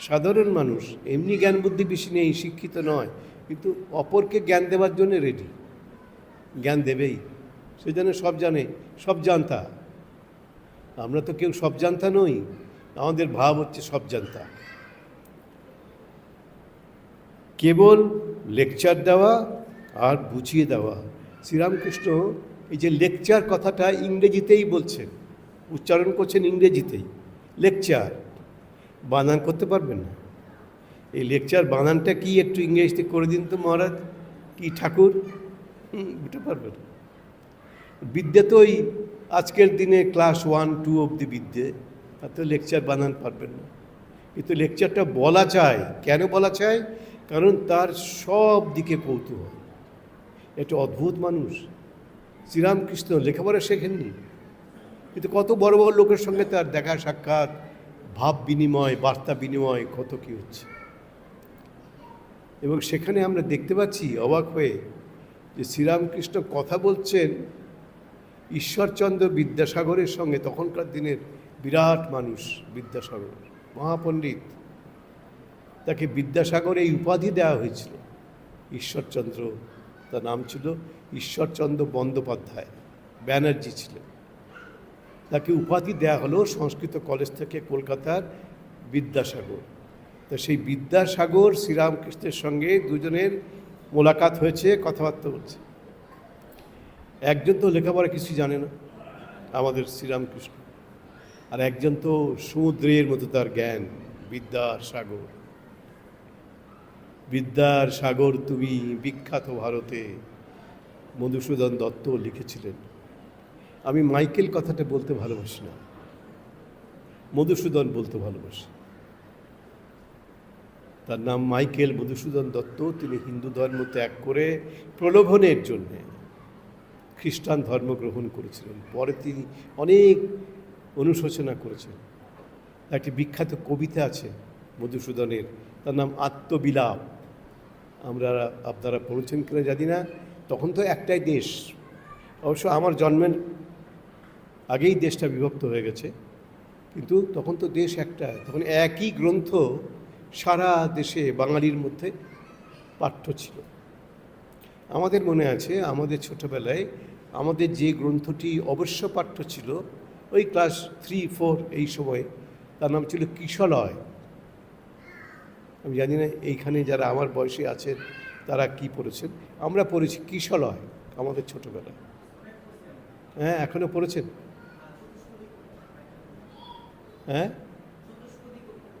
সাধারণ মানুষ, এমনি জ্ঞান বুদ্ধি বেশি নেই, শিক্ষিত নয়, কিন্তু অপরকে জ্ঞান দেওয়ার জন্য রেডি, জ্ঞান দেবেই। সেই জন্য সব জানে, সব জানতা। আমরা তো কেউ সব জানতা নই, আমাদের ভাব হচ্ছে সব জানতা। কেবল লেকচার দেওয়া আর বুঝিয়ে দেওয়া। শ্রীরামকৃষ্ণ এই যে লেকচার কথাটা ইংরেজিতেই বলছেন, উচ্চারণ করছেন ইংরেজিতেই, লেকচার। বানান করতে পারবেন না। এই লেকচার বানানটা কি একটু ইংরেজিতে করে দিন তো মহারাজ, কি ঠাকুর, বুঝতে পারবেন। বিদ্যে তো ওই আজকের দিনে ক্লাস 1, 2 অবধি বিদ্যে, তার তো লেকচার বানান পারবেন না। কিন্তু লেকচারটা বলা চায়, কেন বলা চায়? কারণ তার সব দিকে কৌতূহল। একটা অদ্ভুত মানুষ শ্রীরামকৃষ্ণ, লেখাপড়া শেখেননি, কিন্তু কত বড় বড় লোকের সঙ্গে তার দেখা সাক্ষাৎ, ভাব বিনিময়, বার্তা বিনিময়, কত কী হচ্ছে। এবং সেখানে আমরা দেখতে পাচ্ছি অবাক হয়ে যে শ্রীরামকৃষ্ণ কথা বলছেন ঈশ্বরচন্দ্র বিদ্যাসাগরের সঙ্গে। তখনকার দিনের বিরাট মানুষ বিদ্যাসাগর, মহাপণ্ডিত। তাকে বিদ্যাসাগর এই উপাধি দেওয়া হয়েছিল। ঈশ্বরচন্দ্র, তার নাম ছিল ঈশ্বরচন্দ্র বন্দ্যোপাধ্যায়, ব্যানার্জি ছিলেন। তাকে উপাধি দেওয়া হলো সংস্কৃত কলেজ থেকে, কলকাতার বিদ্যাসাগর। তা সেই বিদ্যাসাগর শ্রীরামকৃষ্ণের সঙ্গে দুজনের মোলাকাত হয়েছে, কথাবার্তা হচ্ছে। একজন তো লেখাপড়া কিছুই জানে না, আমাদের শ্রীরামকৃষ্ণ, আর একজন তো সমুদ্রের মতো তার জ্ঞান, বিদ্যার সাগর। বিদ্যার সাগর তুমি বিখ্যাত ভারতে, মধুসূদন দত্ত লিখেছিলেন। আমি মাইকেল কথাটা বলতে ভালোবাসি না, মধুসূদন বলতে ভালোবাসি। তার নাম মাইকেল মধুসূদন দত্ত। তিনি হিন্দু ধর্ম ত্যাগ করে প্রলোভনের জন্যে খ্রিস্টান ধর্ম গ্রহণ করেছিলেন। পরে তিনি অনেক অনুশোচনা করেছেন। একটি বিখ্যাত কবিতা আছে মধুসূদনের, তার নাম আত্মবিলাপ। আপনারা পড়েছেন কিনা জানি না। তখন তো একটাই দেশ, অবশ্য আমার জন্মের আগেই দেশটা বিভক্ত হয়ে গেছে, কিন্তু তখন তো দেশ একটা। তখন একই গ্রন্থ সারা দেশে বাঙালির মধ্যে পাঠ্য ছিল। আমাদের মনে আছে, আমাদের ছোটবেলায় আমাদের যে গ্রন্থটি অবশ্য পাঠ্য ছিল, ওই ক্লাস 3, 4 এই সময়, তার নাম ছিল কিশলয়। আমি জানি না এইখানে যারা আমার বয়সে আছেন তারা কি পড়েছেন। আমরা পড়েছি কিশলয় আমাদের ছোটবেলায়। হ্যাঁ, এখনো পড়েছেন? হ্যাঁ।